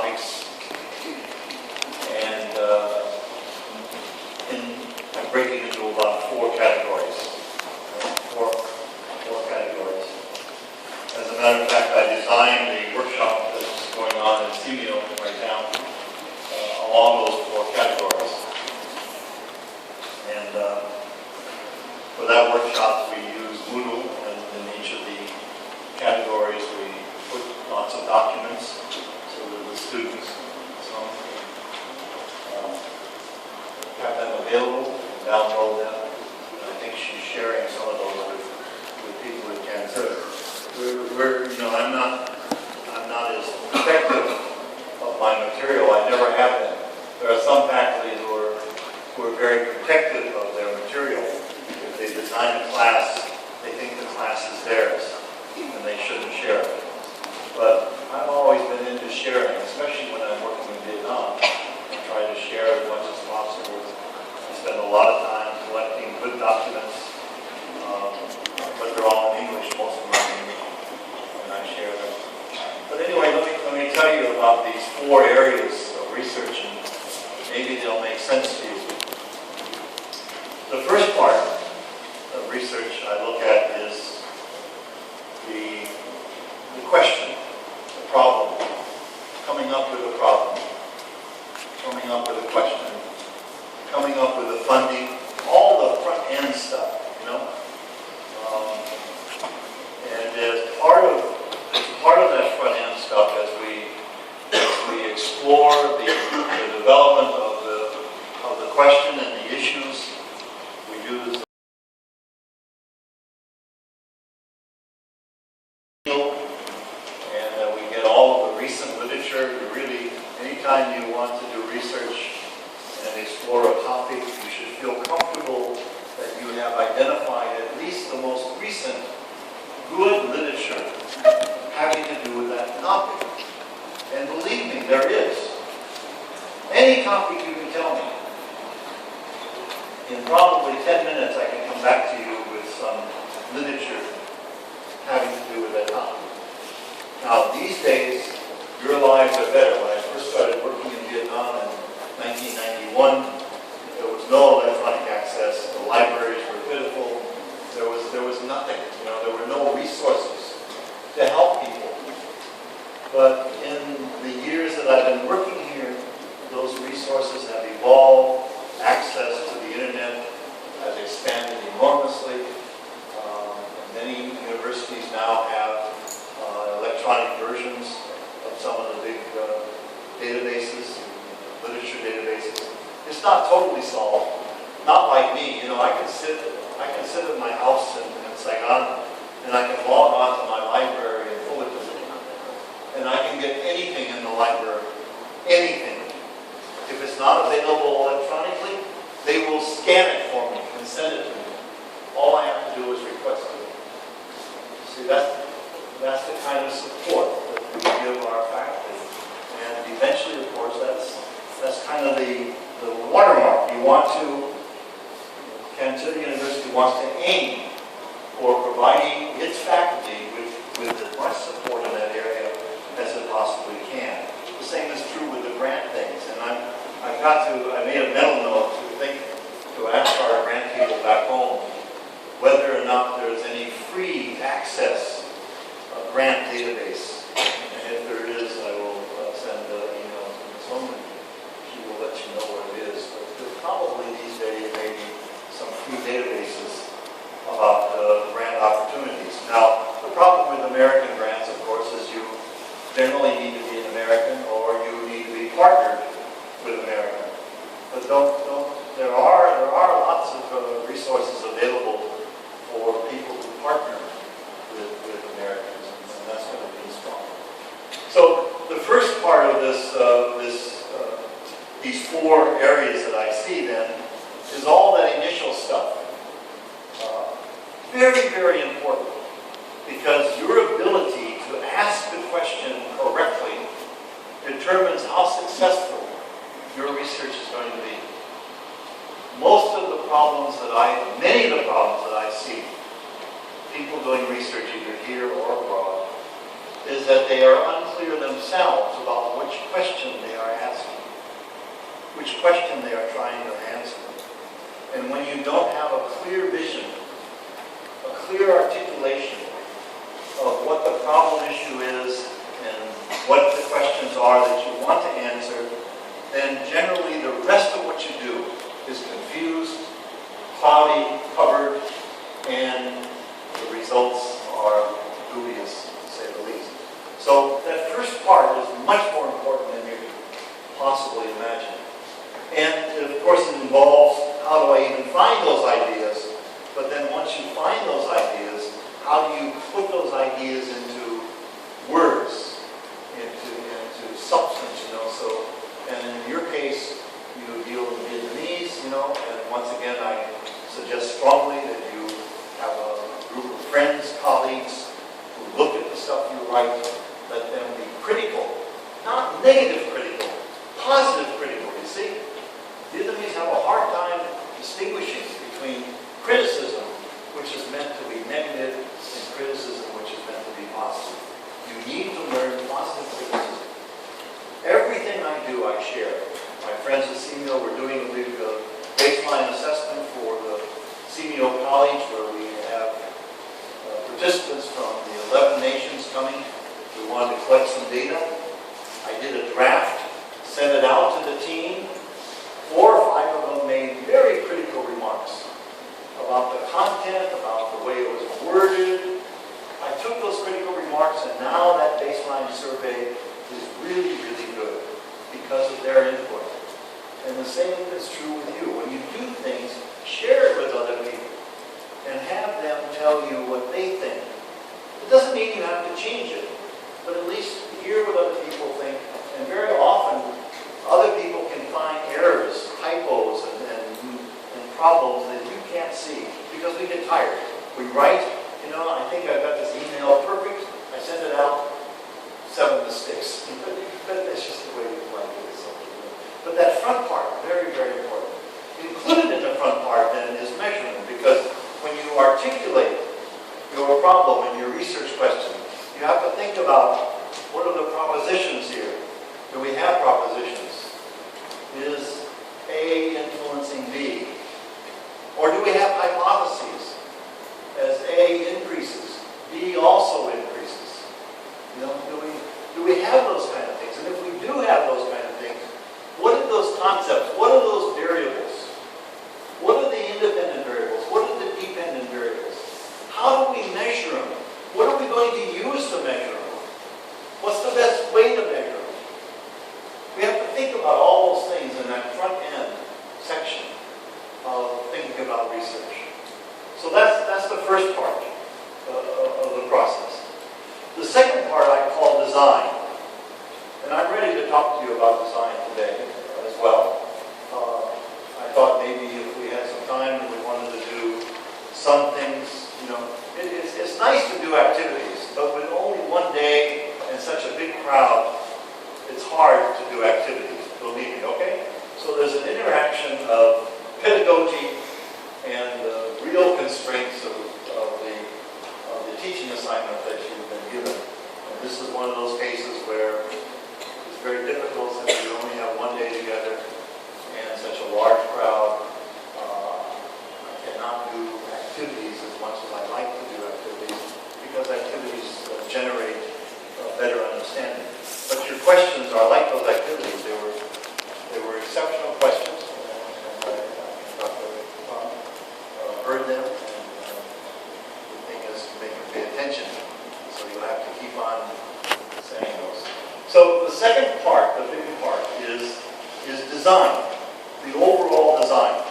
topics, and I'm breaking into about four categories. Four categories. As a matter of fact, I designed a workshop that's going on in Simeo right now along those four categories. And for that workshop, we use Moodle, and in each of the categories, we put lots of documents so that the students have them available, download them. And I think she's sharing some of those with people who can. So I'm not as protective of my material. I never have been. There are some faculty who are very protective of their material. If they design a class, they think the class is theirs, and they shouldn't share it. But I've always been into sharing, especially when I'm working in Vietnam. I try to share as much as possible. I spend a lot of time collecting good documents, but they're all in English, most of them are in English, and I share them. But anyway, let me tell you about these four areas of research, and maybe they'll make sense to you. The first part of research I look at is the question, the problem, coming up with a problem, coming up with a question, coming up with the funding, all the front end stuff, and as part of that front end stuff, as we explore the development of the question and the issues, we use and we get all of the recent literature. You really, anytime you want to do research and explore a topic, you should feel comfortable that you have identified at least the most recent good literature having to do with that topic. And believe me, there is. Any topic you can tell me. In probably 10 minutes, I can come back to you with some literature having to do with that topic. Now, these days, your lives are better. When I first started working in Vietnam in 1991, there was no electronic access. The libraries were pitiful. There was nothing. There were no resources to help people. But in the years that I've been working here, those resources have evolved. Access to the internet has expanded enormously. Many universities now have electronic versions of some of the big databases, literature databases. It's not totally solved. Not like me. I can sit at my house in Saigon, and I can log on to my library and pull it to me. And I can get anything in the library. Anything. If it's not available electronically, they will scan it for me and send it to me. All I have to do is request it. See, that's the kind of support that we give our faculty. And eventually, of course, that's kind of the watermark. Kansas University wants to aim for providing its faculty with as much support in that area as it possibly can. The same is true with the grant things. And I made a mental note to ask our grant people back home whether or not there's any free access grant database. And if there is, I will send an email to Ms. Holman. She will let you know what it is. But there's probably these days maybe some free databases about grant opportunities. Now, the problem with American grants, of course, is you generally need to be an American or you need to be partnered with American. But there are lots of resources available for people who partner with Americans, and that's going to be strong. So the first part of these four areas that I see then is all that initial stuff. Very, very important, because your ability to ask the question correctly determines how successful your research is going to be. Many of the problems that I see, people doing research either here or abroad, is that they are unclear themselves about which question which question they are trying to answer. And when you don't have a clear vision, a clear articulation of what the problem issue is and what the questions are that you want to answer, then generally the rest of what you do is confused, cloudy, covered, and the results are dubious, to say the least. So that first part is much more important than you could possibly imagine. And of course it involves, how do I even find those ideas? But then once you find those ideas, how do you put those ideas into words, into substance, you know? So, and in your case, you deal in Vietnamese, you know, and once again, I suggest strongly that you have a group of friends, colleagues, who look at the stuff you write, let them be critical, not negative critical, positive critical, you see? Vietnamese have a hard time distinguishing between criticism, which is meant to be negative, and criticism, which is meant to be positive. You need to learn positive criticism. Everything I do, I share. My friends at CMEO, we're doing a big baseline assessment for the CMEO College, where we have participants from the 11 nations coming. We wanted to collect some data. I did a draft, sent it out to the team. 4 or 5 of them made very critical remarks about the content, about the way it was worded. I took those critical remarks, and now that baseline survey is really, really good because of their input. And the same is true with you. When you do things, share it with other people and have them tell you what they think. It doesn't mean you have to change it, but at least hear what other people think. And very often, other people can find errors, typos, and problems that you can't see because we get tired. We write, you know, I think I got this email perfect. I send it out, 7 mistakes. But that's just the way we like it. But that front part, very, very important. Included in the front part then is measurement, because when you articulate your problem in your research question, you have to think about what are the propositions here. Do we have propositions? Is A influencing B? Or do we have hypotheses? As A increases, B also increases. You know, do we have those kind of things? And if we do have those kind of things, what are those concepts? What are those variables? What are the independent variables? What are the dependent variables? How do we measure them? What are we going to use to measure them? What's the best way to measure them? We have to think about all those things in that front end section of thinking about research. So that's the first part of the process. The second part I call design. And I'm ready to talk to you about design today as well. I thought maybe if we had some time and we wanted to do some things, you know, it's nice to do activities, but with only one day and such a big crowd, it's hard to do activities, believe me, okay? So there's an interaction of pedagogy and the real constraints of the teaching assignment that you've been given. And this is one of those cases where it's very difficult since we only have one day together and such a large crowd. I cannot do activities as much as I like to do activities because activities generate better understanding. But your questions are like those activities. They were exceptional questions. And I heard them, and the thing is to make them pay attention. So you'll have to keep on saying those. So the second part, the big part, is design, the overall design.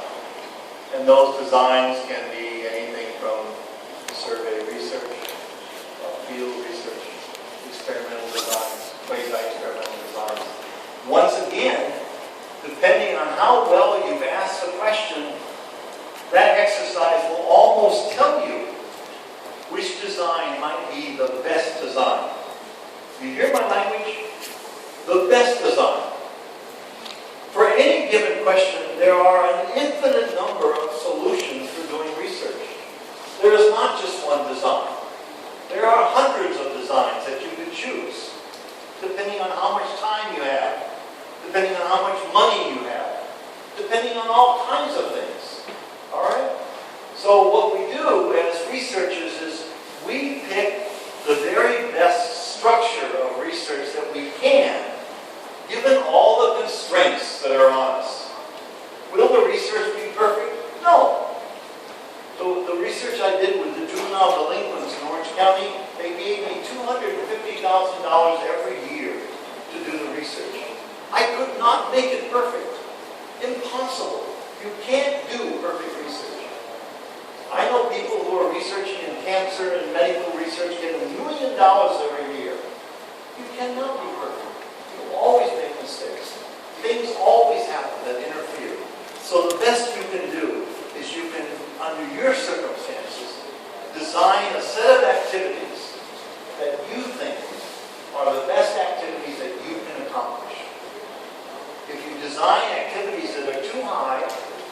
And those designs can be anything from survey research, field research, experimental designs, quasi-experimental designs. Once again, depending on how well you've asked the question, that exercise will almost tell you which design might be the best design. You hear my language? The best design. For any given question, there are an infinite number of solutions for doing research. There is not just one design. There are hundreds of designs that you could choose, depending on how much time you have, depending on how much money you have, depending on all kinds of things. All right? So what we do as researchers is we pick the very best structure of research that we can, given all the constraints that are on us. Will the research be perfect? No. So the research I did with the juvenile delinquents in Orange County, they gave me $250,000 every year to do the research. I could not make it perfect. Impossible. You can't do perfect research. I know people who are researching in cancer and medical research get $1 million every year. You cannot be perfect. You will always make mistakes. Things always happen that interfere. So the best you can do is you can, under your circumstances, design a set of activities that you think are the best activities that you can accomplish. If you design activities that are too high,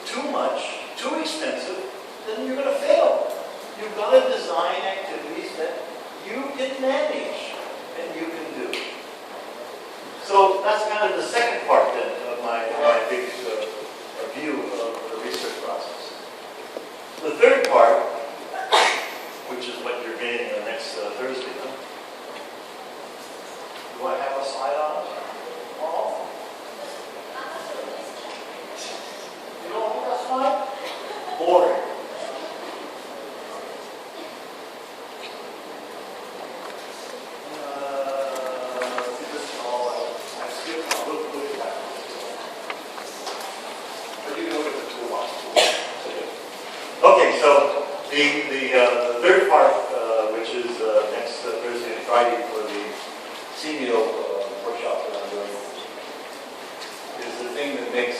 too much, too expensive, then you're going to fail. You've got to design activities that you can manage and you can do. So that's kind of the second part then of my big view of the research process. The third part, which is what you're getting next Thursday. Do I have a slide on it? Oh. You don't want that slide? Boring. Okay, so the third part, which is next Thursday and Friday for the CMEO workshop that I'm doing, is the thing that makes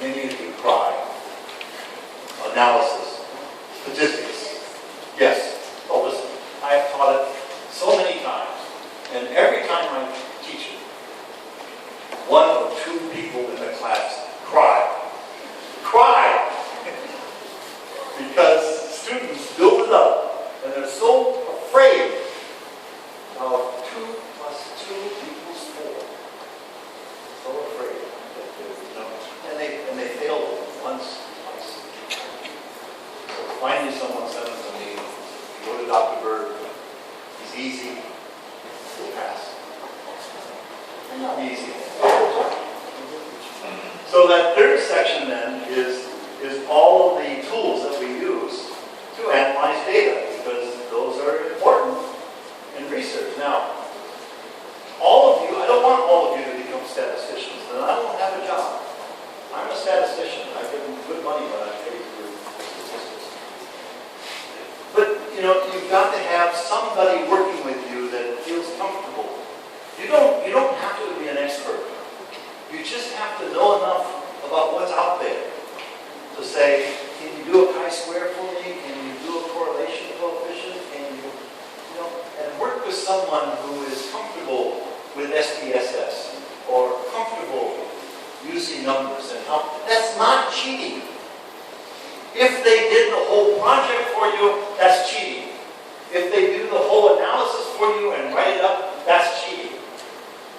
many of you cry. Analysis. Statistics. Yes. Oh, listen, I have taught it so many times, and every time I teach it, one or two people in the class cry. Cry! Because students build it up, and they're so afraid of 2 + 2 = 4. So afraid that and they failed once, twice. So finally someone said to me, go to Dr. Berg, he's easy, he'll pass. And not easy. So that third section then is all of the tools that we use to analyze data, because those are important in research. Now, all of you, I don't want all of you to become statisticians, then I won't have a job. I'm a statistician. I give them good money when I pay for statistics. But, you've got to have somebody working with you that feels comfortable. You don't have to be an expert. You just have to know enough about what's out there to say, can you do a chi-square for me? Can you do a correlation coefficient? Can you, and work with someone who is comfortable with SPSS or comfortable using numbers and how. That's not cheating. If they did the whole project for you, that's cheating. If they do the whole analysis for you and write it up, that's cheating.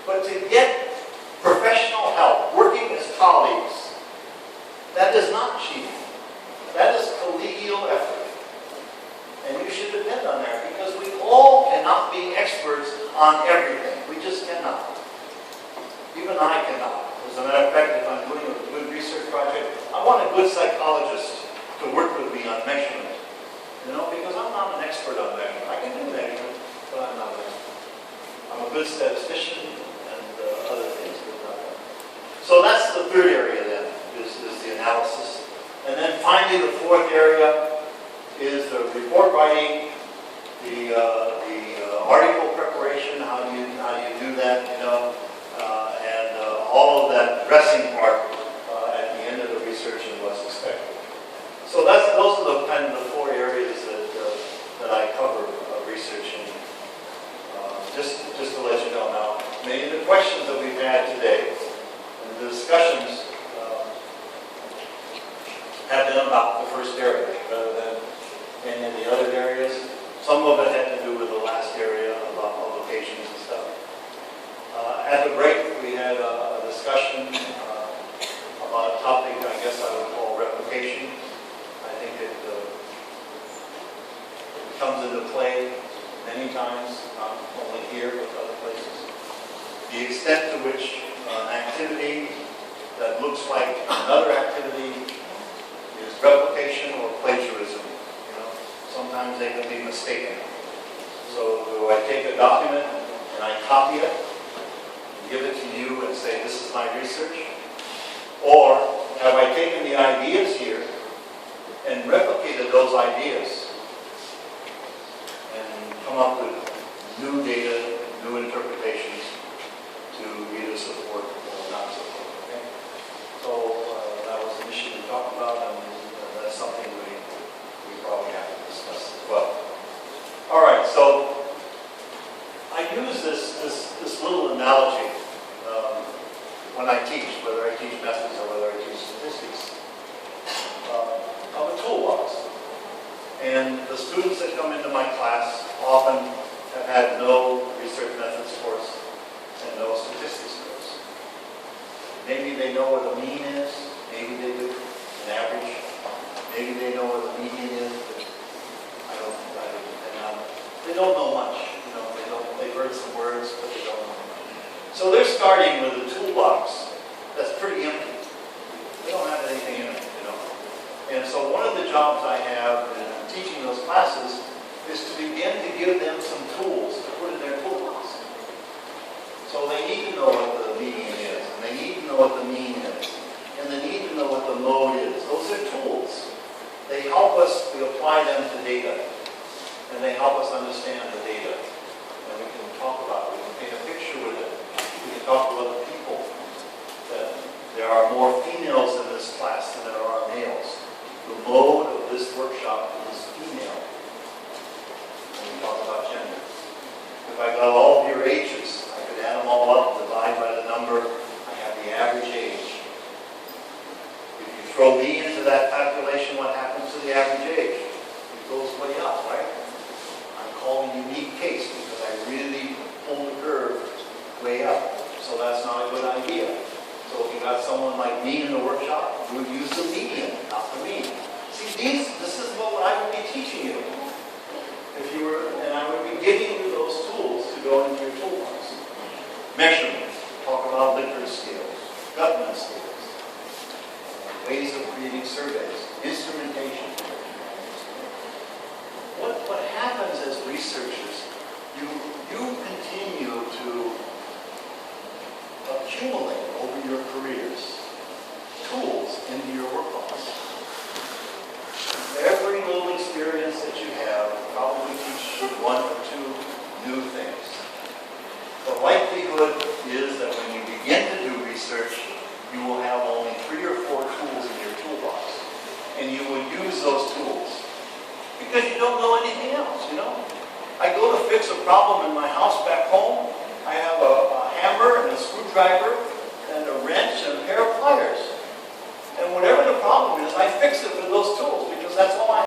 But to get professional help, working as colleagues, that is not cheating. That is collegial effort. And you should depend on that, because we all cannot be experts on everything. We just cannot. Even I cannot. As a matter of fact, if I'm doing a good research project, I want a good psychologist to work with me on measurement. Because I'm not an expert on measurement. I can do measurement, but I'm not an expert. I'm a good statistician and other things, but not that. So that's the third area then, is the analysis. And then finally, the fourth area is the report writing, the article preparation, how do you do that, and all of that dressing part at the end of the research and what's expected. So those are the kind of the four areas that I cover researching. Just to let you know now, many of the questions that we've had today and the discussions have been about the first area rather than any of the other areas. Some of it had to do with the last area about publications and stuff. At the break, we had a discussion about a topic I guess I would call replication. I think it comes into play many times, not only here but other places. The extent to which an activity that looks like another activity is replication or plagiarism. You know, sometimes they can be mistaken. So do I take a document and I copy it, and give it to you and say, this is my research? Or have I taken the ideas here and replicated those ideas and come up with new data, new interpretations to either support or not support? Okay? So that was an issue we talked about, and that's something we probably have to discuss as well. All right, so I use this little analogy when I teach, whether I teach methods or whether I teach statistics, of a toolbox. And the students that come into my class often have had no research methods course and no statistics course. Maybe they know what a mean is, maybe they do, an average. Maybe they know what a median is, but they don't know much. You know, they've heard some words, but they don't know much. So they're starting with a toolbox that's pretty empty. They don't have anything in it, you know. And so one of the jobs I have in teaching those classes is to begin to give them some tools to put in their toolbox. So they need to know what the median is, and they need to know what the mean is, and they need to know what the mode is. Those are tools. They help us to apply them to data, and they help us understand the data. And we can talk about it, we can paint a picture with it. We can talk to other people. That there are more females in this class than there are males. The mode of this workshop is female. When we talk about gender. If I got all of your ages, I could add them all up, divide by the number, I have the average age. If you throw me into that calculation, what happens to the average age? It goes way up, right? I'm calling unique case because I really pulled the curve way up. So that's not a good idea. So if you got someone like me in the workshop, you would use the median, not the mean. See, this is what I would be teaching you. If you were, and I would be giving you those tools to go into your toolbox. Measurement, talk about Likert scales, Gutman scales, ways of creating surveys, instrumentation. What happens as researchers, you continue to accumulate over your careers tools into your workbox. Every little experience that you have probably teaches you one or two new things. The likelihood is that when you begin to do research, you will have only 3 or 4 tools in your toolbox. And you will use those tools. Because you don't know anything else, you know. I go to fix a problem in my house back home. I have a hammer and a screwdriver and a wrench and a pair of pliers. And whatever the problem is, I fix it with those tools because that's all I